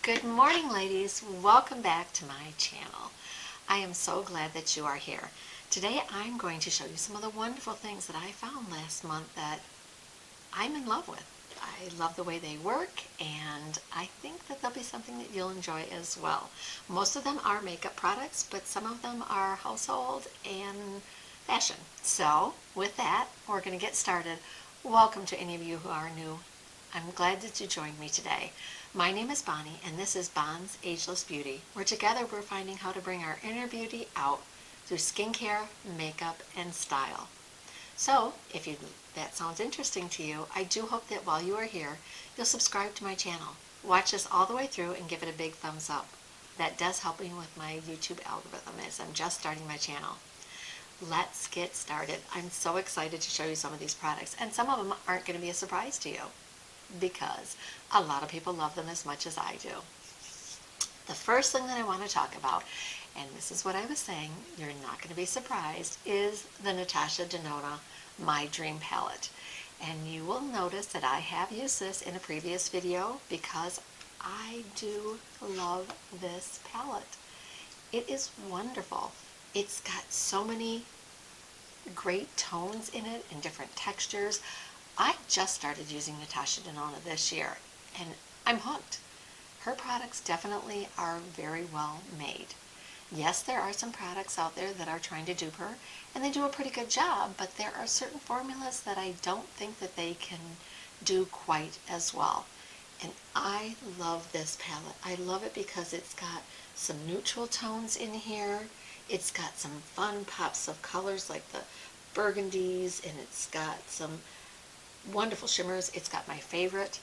Good morning, ladies. Welcome back to my channel. I am so glad that you are here. Today I'm going to show you some of the wonderful things that I found last month that I'm in love with. I love the way they work, and I think that they'll be something that you'll enjoy as well. Most of them are makeup products, but some of them are household and fashion. So with that, we're going to get started. Welcome to any of you who are new. I'm glad that you joined me today. My name is Bonnie, and this is Bonds Ageless Beauty, where together we're finding how to bring our inner beauty out through skincare, makeup, and style. So, if that sounds interesting to you, I do hope that while you are here, you'll subscribe to my channel. Watch this all the way through and give it a big thumbs up. That does help me with my YouTube algorithm as I'm just starting my channel. Let's get started. I'm so excited to show you some of these products, and some of them aren't going to be a surprise to you, because a lot of people love them as much as I do. The first thing that I want to talk about, and this is what I was saying, you're not going to be surprised, is the Natasha Denona My Dream Palette. And you will notice that I have used this in a previous video because I do love this palette. It is wonderful. It's got so many great tones in it and different textures. I just started using Natasha Denona this year, and I'm hooked. Her products definitely are very well made. Yes, there are some products out there that are trying to dupe her, and they do a pretty good job, but there are certain formulas that I don't think that they can do quite as well. And I love this palette. I love it because it's got some neutral tones in here. It's got some fun pops of colors like the burgundies, and it's got some wonderful shimmers. It's got my favorite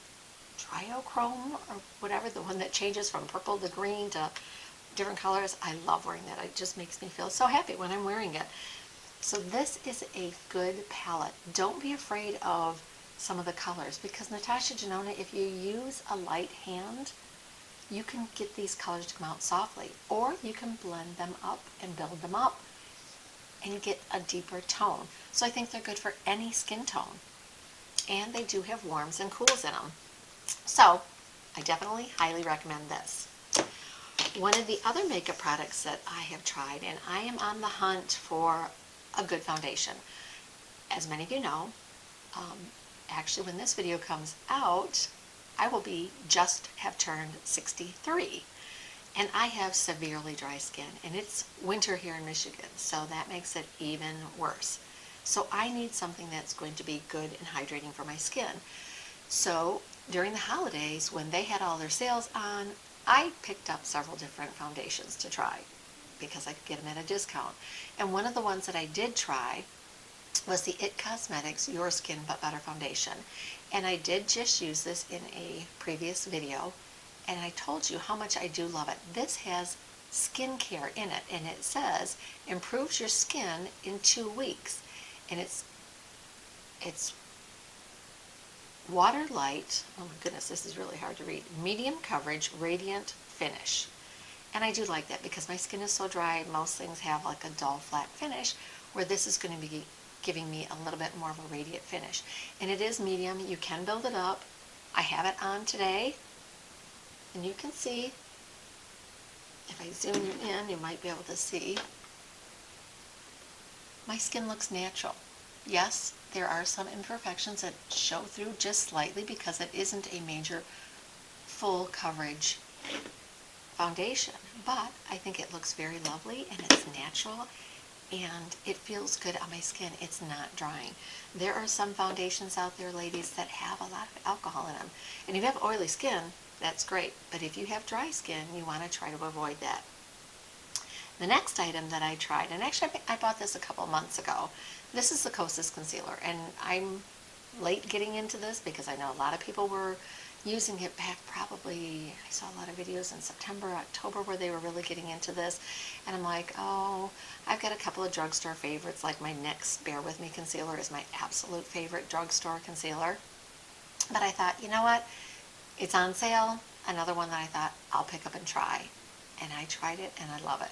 triochrome or whatever, the one that changes from purple to green to different colors. I love wearing that. It just makes me feel so happy when I'm wearing it. So this is a good palette. Don't be afraid of some of the colors, because Natasha Denona, if you use a light hand, you can get these colors to come out softly, or you can blend them up and build them up and get a deeper tone. So I think they're good for any skin tone. And they do have warms and cools in them. So I definitely highly recommend this. One of the other makeup products that I have tried, and I am on the hunt for a good foundation. As many of you know, actually when this video comes out, I will just have turned 63. And I have severely dry skin, and it's winter here in Michigan, so that makes it even worse. So I need something that's going to be good and hydrating for my skin. So during the holidays, when they had all their sales on, I picked up several different foundations to try because I could get them at a discount. And one of the ones that I did try was the IT Cosmetics Your Skin But Better Foundation. And I did just use this in a previous video, and I told you how much I do love it. This has skincare in it, and it says improves your skin in 2 weeks. And it's water light, oh my goodness, this is really hard to read, medium coverage, radiant finish. And I do like that because my skin is so dry, most things have like a dull flat finish, where this is going to be giving me a little bit more of a radiant finish. And it is medium. You can build it up. I have it on today, and you can see, if I zoom in, you might be able to see, my skin looks natural. Yes, there are some imperfections that show through just slightly because it isn't a major full coverage foundation, but I think it looks very lovely, and it's natural, and it feels good on my skin. It's not drying. There are some foundations out there, ladies, that have a lot of alcohol in them, and if you have oily skin, that's great, but if you have dry skin, you want to try to avoid that. The next item that I tried, and actually I bought this a couple months ago, this is the Kosas Concealer, and I'm late getting into this because I know a lot of people were using it back probably, I saw a lot of videos in September, October where they were really getting into this, and I'm like, oh, I've got a couple of drugstore favorites, like my NYX Bear With Me concealer is my absolute favorite drugstore concealer, but I thought, you know what, it's on sale, another one that I thought I'll pick up and try, and I tried it and I love it.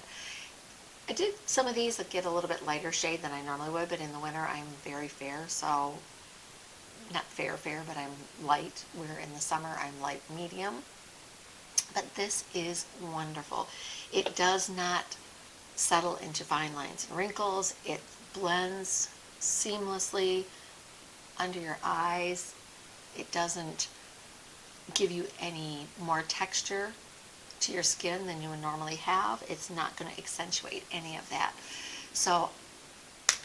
I did some of these that get a little bit lighter shade than I normally would, but in the winter I'm very fair, so not fair, but I'm light, where in the summer I'm light medium. But this is wonderful. It does not settle into fine lines and wrinkles. It blends seamlessly under your eyes. It doesn't give you any more texture to your skin than you would normally have. It's not going to accentuate any of that. So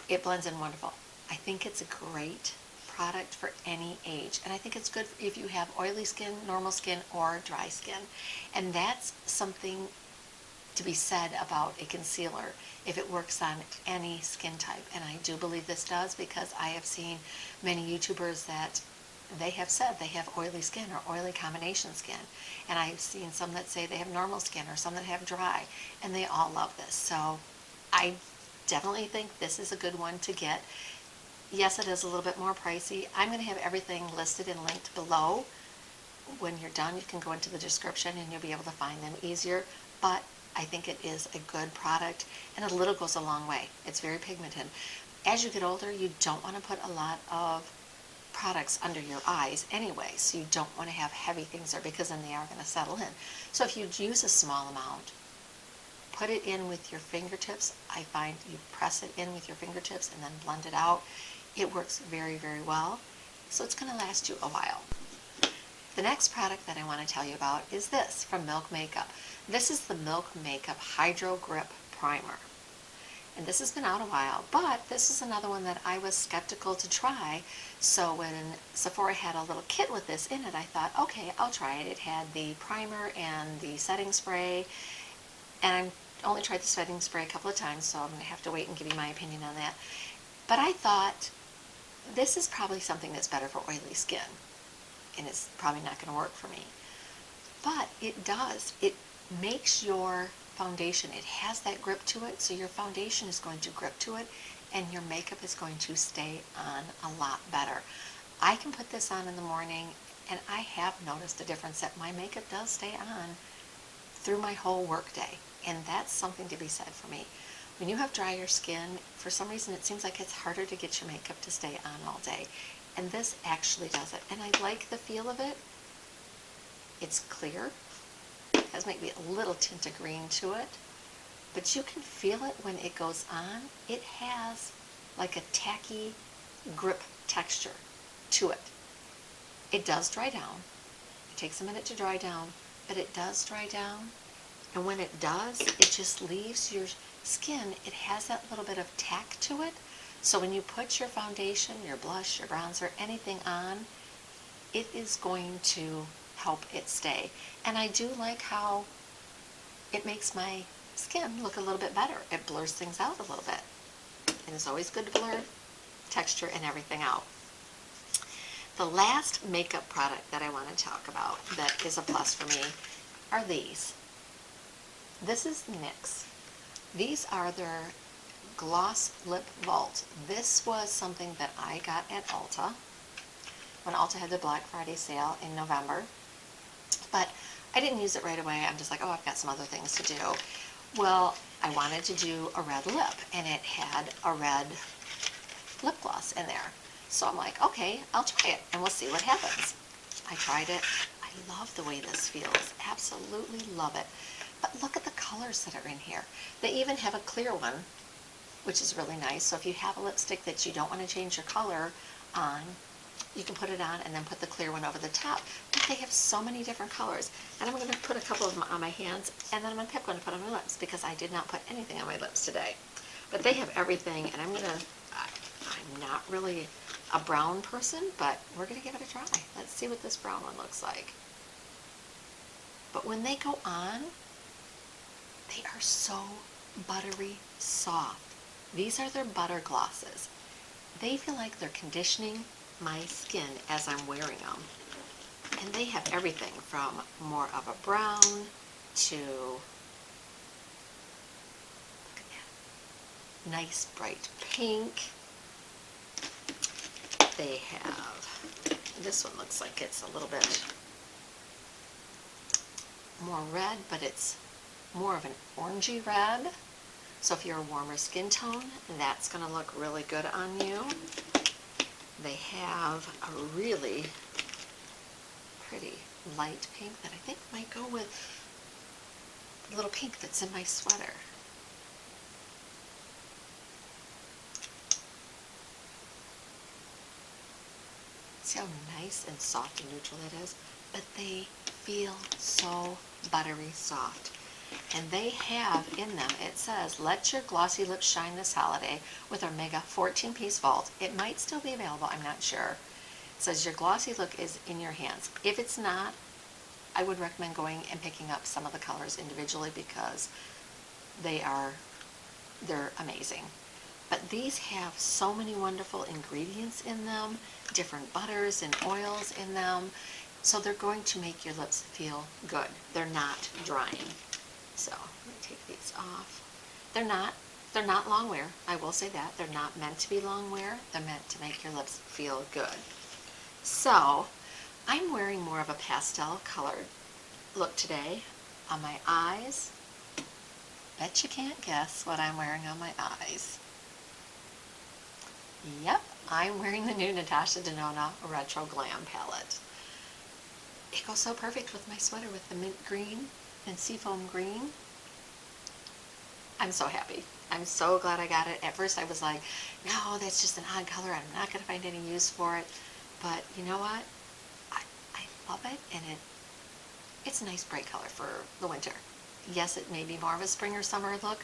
it blends in wonderful. I think it's a great product for any age, and I think it's good if you have oily skin, normal skin, or dry skin. And that's something to be said about a concealer if it works on any skin type, and I do believe this does, because I have seen many YouTubers that they have said they have oily skin or oily combination skin, and I've seen some that say they have normal skin or some that have dry, and they all love this. So I definitely think this is a good one to get. Yes, it is a little bit more pricey. I'm going to have everything listed and linked below. When you're done, you can go into the description and you'll be able to find them easier, but I think it is a good product, and a little goes a long way. It's very pigmented. As you get older, you don't want to put a lot of products under your eyes anyway, so you don't want to have heavy things there, because then they are going to settle in. So if you use a small amount, put it in with your fingertips. I find you press it in with your fingertips and then blend it out. It works very, very well. So it's going to last you a while. The next product that I want to tell you about is this from Milk Makeup. This is the Milk Makeup Hydro Grip Primer. And this has been out a while, but this is another one that I was skeptical to try. So when Sephora had a little kit with this in it, I thought, okay, I'll try it. It had the primer and the setting spray, and I only tried the setting spray a couple of times, so I'm going to have to wait and give you my opinion on that. But I thought, this is probably something that's better for oily skin, and it's probably not going to work for me. But it does. It makes your foundation, it has that grip to it, so your foundation is going to grip to it, and your makeup is going to stay on a lot better. I can put this on in the morning, and I have noticed a difference that my makeup does stay on through my whole work day, and that's something to be said for me. When you have drier skin, for some reason it seems like it's harder to get your makeup to stay on all day, and this actually does it. And I like the feel of it. It's clear, it has maybe a little tint of green to it, but you can feel it when it goes on. It has like a tacky grip texture to it. It does dry down. It takes a minute to dry down, but it does dry down. And when it does, it just leaves your skin, it has that little bit of tack to it. So when you put your foundation, your blush, your bronzer, anything on, it is going to help it stay. And I do like how it makes my skin look a little bit better. It blurs things out a little bit. And it's always good to blur texture and everything out. The last makeup product that I want to talk about that is a plus for me are these. This is NYX. These are their Gloss Lip Vault. This was something that I got at Ulta when Ulta had the Black Friday sale in November. But I didn't use it right away. I'm just like, oh, I've got some other things to do. Well, I wanted to do a red lip, and it had a red lip gloss in there. So I'm like, okay, I'll try it, and we'll see what happens. I tried it. I love the way this feels. Absolutely love it. But look at the colors that are in here. They even have a clear one, which is really nice. So if you have a lipstick that you don't want to change your color on, you can put it on and then put the clear one over the top. But they have so many different colors. And I'm going to put a couple of them on my hands, and then I'm going to pick one to put on my lips, because I did not put anything on my lips today. But they have everything, and I'm not really a brown person, but we're going to give it a try. Let's see what this brown one looks like. But when they go on, they are so buttery soft. These are their butter glosses. They feel like they're conditioning my skin as I'm wearing them. And they have everything from more of a brown to, look at that, nice bright pink. They have, this one looks like it's a little bit more red, but it's more of an orangey red. So if you're a warmer skin tone, that's going to look really good on you. They have a really pretty light pink that I think might go with little pink that's in my sweater. See how nice and soft and neutral it is? But they feel so buttery soft. And they have in them, it says, let your glossy lips shine this holiday with our mega 14-piece vault. It might still be available, I'm not sure. It says your glossy look is in your hands. If it's not, I would recommend going and picking up some of the colors individually because they're amazing. But these have so many wonderful ingredients in them, different butters and oils in them, so they're going to make your lips feel good. They're not drying. So let me take these off. They're not long wear. I will say that. They're not meant to be long wear. They're meant to make your lips feel good. So I'm wearing more of a pastel colored look today on my eyes. Bet you can't guess what I'm wearing on my eyes. Yep, I'm wearing the new Natasha Denona Retro Glam palette. It goes so perfect with my sweater with the mint green and seafoam green. I'm so happy. I'm so glad I got it. At first I was like, no, that's just an odd color. I'm not going to find any use for it. But you know what? I love it, and it's a nice bright color for the winter. Yes, it may be more of a spring or summer look,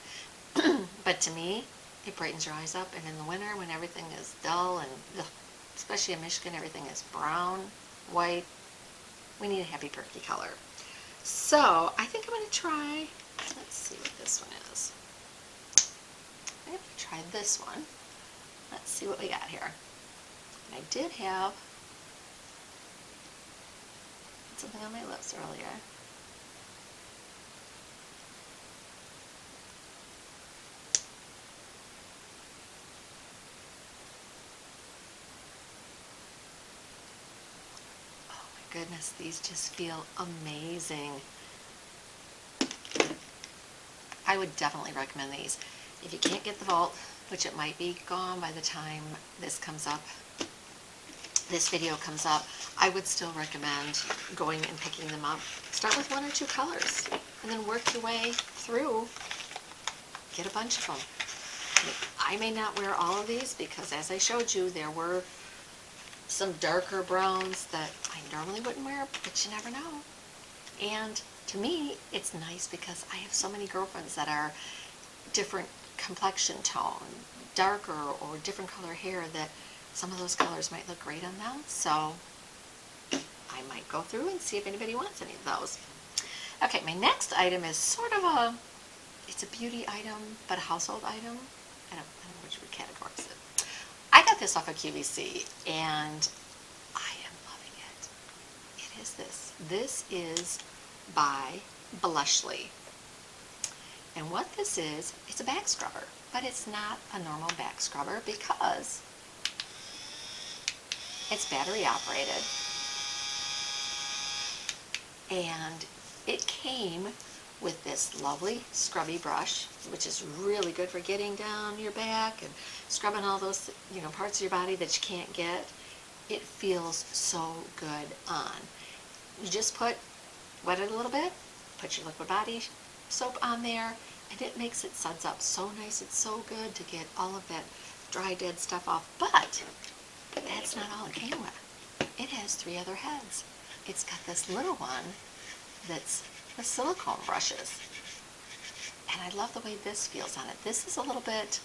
but to me, it brightens your eyes up. And in the winter, when everything is dull and especially in Michigan, everything is brown, white, we need a happy perky color. So I think I'm going to try, let's see what this one is. I'm going to try this one. Let's see what we got here. And I did have something on my lips earlier. Goodness, these just feel amazing. I would definitely recommend these. If you can't get the vault, which it might be gone by the time this comes up, this video comes up, I would still recommend going and picking them up. Start with one or two colors and then work your way through. Get a bunch of them. I may not wear all of these because, as I showed you, there were some darker browns that I normally wouldn't wear, but you never know. And to me, it's nice because I have so many girlfriends that are different complexion tone, darker or different color hair, that some of those colors might look great on them. So I might go through and see if anybody wants any of those. Okay, my next item is sort of it's a beauty item, but a household item. I don't know which would categorize it. I got this off of QVC, and I am loving it. It is this. This is by Blushly. And what this is, it's a back scrubber, but it's not a normal back scrubber because it's battery operated. And it came with this lovely scrubby brush, which is really good for getting down your back and scrubbing all those, parts of your body that you can't get. It feels so good on. You just wet it a little bit, put your liquid body soap on there, and it makes it suds up so nice. It's so good to get all of that dry, dead stuff off. But that's not all it came with. It has 3 other heads. It's got this little one that's the silicone brushes. And I love the way this feels on it. This is a little bit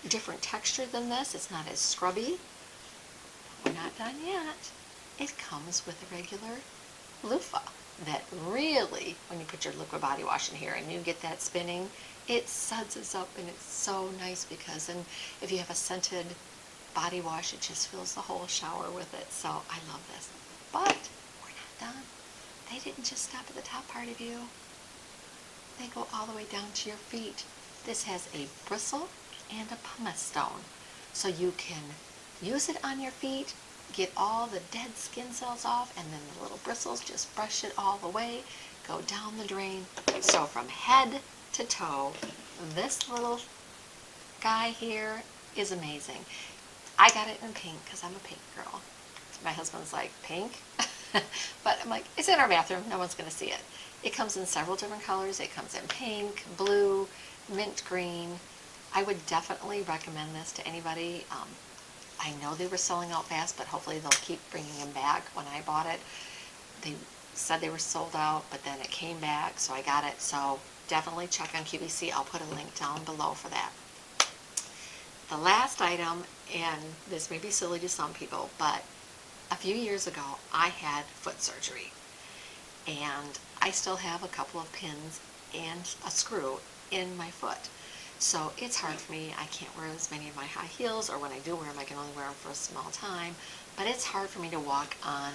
different texture than this. It's not as scrubby. We're not done yet. It comes with a regular loofah that really, when you put your liquid body wash in here and you get that spinning, it suds us up, and it's so nice because if you have a scented body wash, it just fills the whole shower with it. So I love this. But we're not done. They didn't just stop at the top part of you. They go all the way down to your feet. This has a bristle and a pumice stone. So you can use it on your feet, get all the dead skin cells off, and then the little bristles, just brush it all the way, go down the drain. So from head to toe, this little guy here is amazing. I got it in pink because I'm a pink girl. My husband's like, pink? But I'm like, it's in our bathroom. No one's going to see it. It comes in several different colors. It comes in pink, blue, mint green. I would definitely recommend this to anybody. I know they were selling out fast, but hopefully they'll keep bringing them back. When I bought it, they said they were sold out, but then it came back, so I got it. So definitely check on QVC. I'll put a link down below for that. The last item, and this may be silly to some people, but a few years ago I had foot surgery, and I still have a couple of pins and a screw in my foot. So it's hard for me. I can't wear as many of my high heels, or when I do wear them, I can only wear them for a small time. But it's hard for me to walk on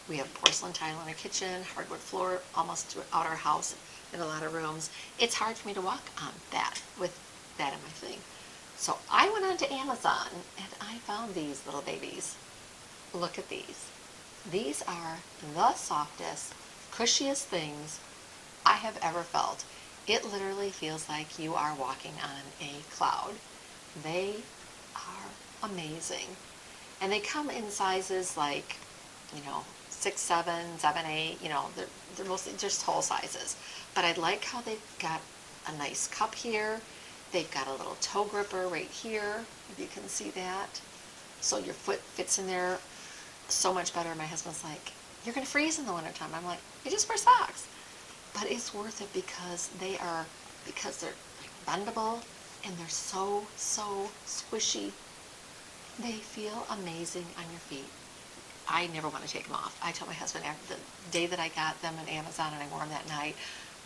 we have porcelain tile in our kitchen, hardwood floor almost throughout our house in a lot of rooms. It's hard for me to walk on that with that in my thing. So I went onto Amazon and I found these little babies. Look at these. These are the softest, cushiest things I have ever felt. It literally feels like you are walking on a cloud. They are amazing. And they come in sizes like, 6, 7, 7, 8, they're mostly just tall sizes. But I like how they've got a nice cup here. They've got a little toe gripper right here, if you can see that. So your foot fits in there so much better. My husband's like, you're going to freeze in the wintertime. I'm like, you just wear socks. But it's worth it because they're bendable and they're so squishy. They feel amazing on your feet. I never want to take them off. I told my husband after the day that I got them on Amazon and I wore them that night,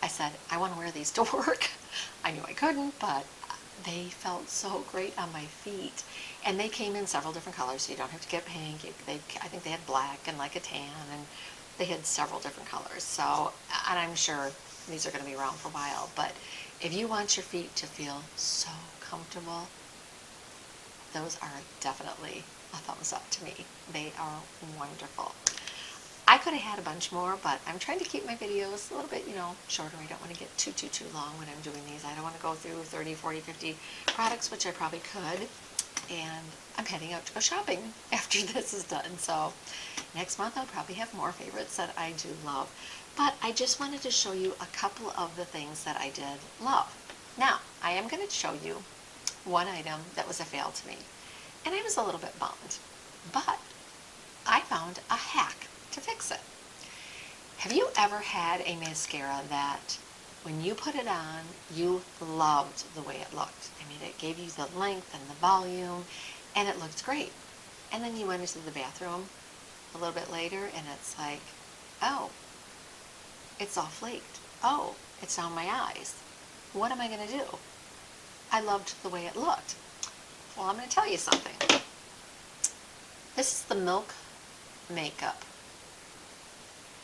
I said, I want to wear these to work. I knew I couldn't, but they felt so great on my feet. And they came in several different colors, so you don't have to get pink. I think they had black and like a tan, and they had several different colors. So, and I'm sure these are going to be around for a while, but if you want your feet to feel so comfortable, those are definitely a thumbs up to me. They are wonderful. I could have had a bunch more, but I'm trying to keep my videos a little bit, shorter. I don't want to get too long when I'm doing these. I don't want to go through 30, 40, 50 products, which I probably could. And I'm heading out to go shopping after this is done. So next month I'll probably have more favorites that I do love. But I just wanted to show you a couple of the things that I did love. Now, I am going to show you one item that was a fail to me. And I was a little bit bummed. But I found a hack to fix it. Have you ever had a mascara that when you put it on, you loved the way it looked? I mean, it gave you the length and the volume, and it looked great. And then you went into the bathroom a little bit later, and it's like, oh, it's all flaked. Oh, it's on my eyes. What am I going to do? I loved the way it looked. Well, I'm going to tell you something. This is the Milk Makeup.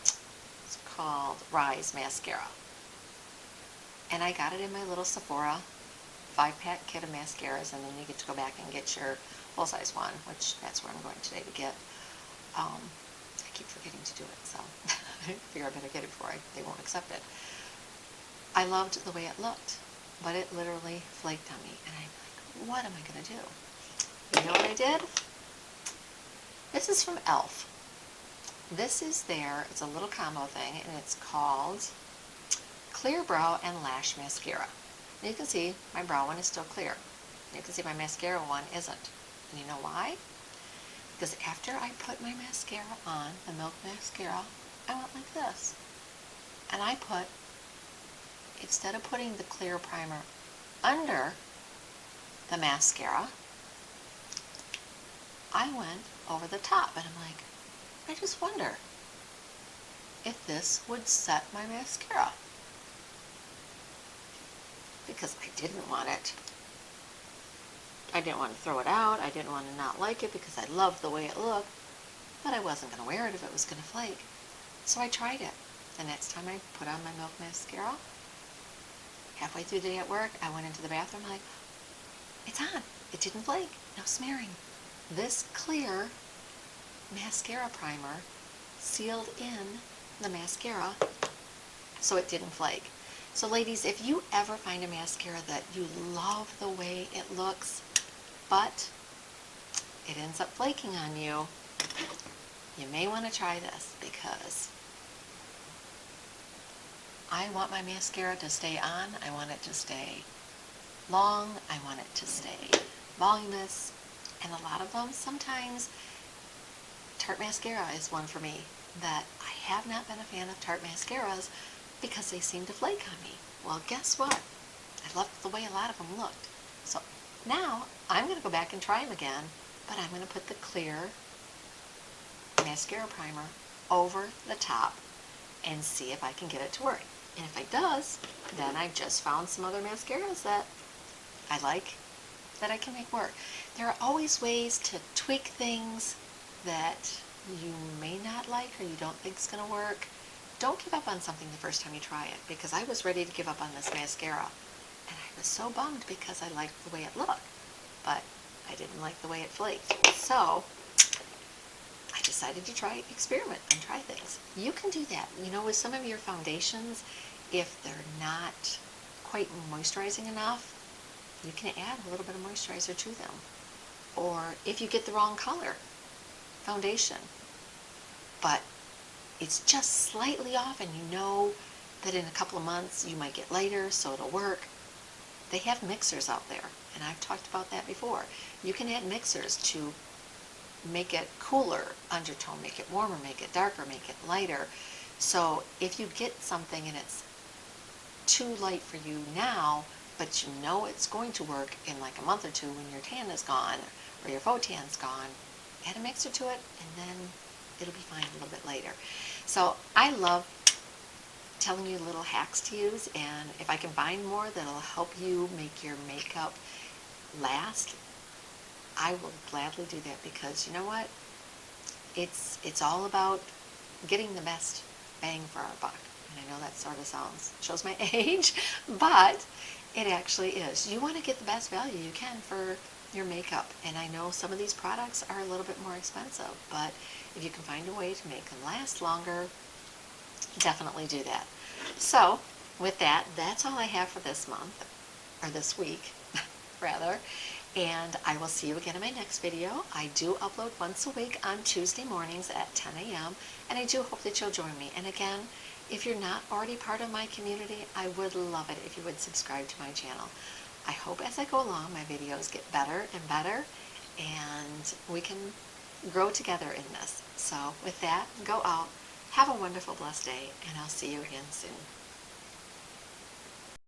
It's called Rise Mascara. And I got it in my little Sephora 5-pack kit of mascaras, and then you get to go back and get your full-size one, which that's where I'm going today to get. I keep forgetting to do it, so I figure I better get it before they won't accept it. I loved the way it looked, but it literally flaked on me, and I'm like, what am I going to do? You know what I did? This is from e.l.f. This is it's a little combo thing, and it's called Clear Brow and Lash Mascara. And you can see my brow one is still clear. You can see my mascara one isn't. And you know why? Because after I put my mascara on, the Milk Mascara, I went like this. And I put, instead of putting the clear primer under the mascara, I went over the top. And I'm like, I just wonder if this would set my mascara. Because I didn't want it. I didn't want to throw it out. I didn't want to not like it because I loved the way it looked. But I wasn't going to wear it if it was going to flake. So I tried it. The next time I put on my Milk Mascara, halfway through the day at work, I went into the bathroom like, it's on. It didn't flake. No smearing. This clear mascara primer sealed in the mascara so it didn't flake. So ladies, if you ever find a mascara that you love the way it looks, but it ends up flaking on you, you may want to try this because I want my mascara to stay on. I want it to stay long. I want it to stay voluminous. And a lot of them, sometimes Tarte mascara is one for me that I have not been a fan of Tarte mascaras because they seem to flake on me. Well, guess what? I loved the way a lot of them looked. So now I'm going to go back and try them again, but I'm going to put the clear mascara primer over the top and see if I can get it to work. And if it does, then I've just found some other mascaras that I like that I can make work. There are always ways to tweak things that you may not like or you don't think is going to work. Don't give up on something the first time you try it, because I was ready to give up on this mascara and I was so bummed because I liked the way it looked, but I didn't like the way it flaked. So I decided to experiment and try things. You can do that. You know, with some of your foundations, if they're not quite moisturizing enough, you can add a little bit of moisturizer to them. Or if you get the wrong color foundation, but it's just slightly off and you know that in a couple of months you might get lighter, so it'll work. They have mixers out there, and I've talked about that before. You can add mixers to make it cooler undertone, make it warmer, make it darker, make it lighter. So if you get something and it's too light for you now, but you know it's going to work in like a month or two when your tan is gone or your faux tan's gone, add a mixer to it and then it'll be fine a little bit later. So I love telling you little hacks to use, and if I can find more that'll help you make your makeup last, I will gladly do that, because you know what? It's all about getting the best bang for our buck. And I know that sort of shows my age, but it actually is. You want to get the best value you can for your makeup. And I know some of these products are a little bit more expensive, but if you can find a way to make them last longer, definitely do that. So with that, that's all I have for this month, or this week, rather. And I will see you again in my next video. I do upload once a week on Tuesday mornings at 10 a.m. and I do hope that you'll join me. And again, if you're not already part of my community, I would love it if you would subscribe to my channel. I hope as I go along, my videos get better and better, and we can grow together in this. So with that, go out, have a wonderful, blessed day, and I'll see you again soon.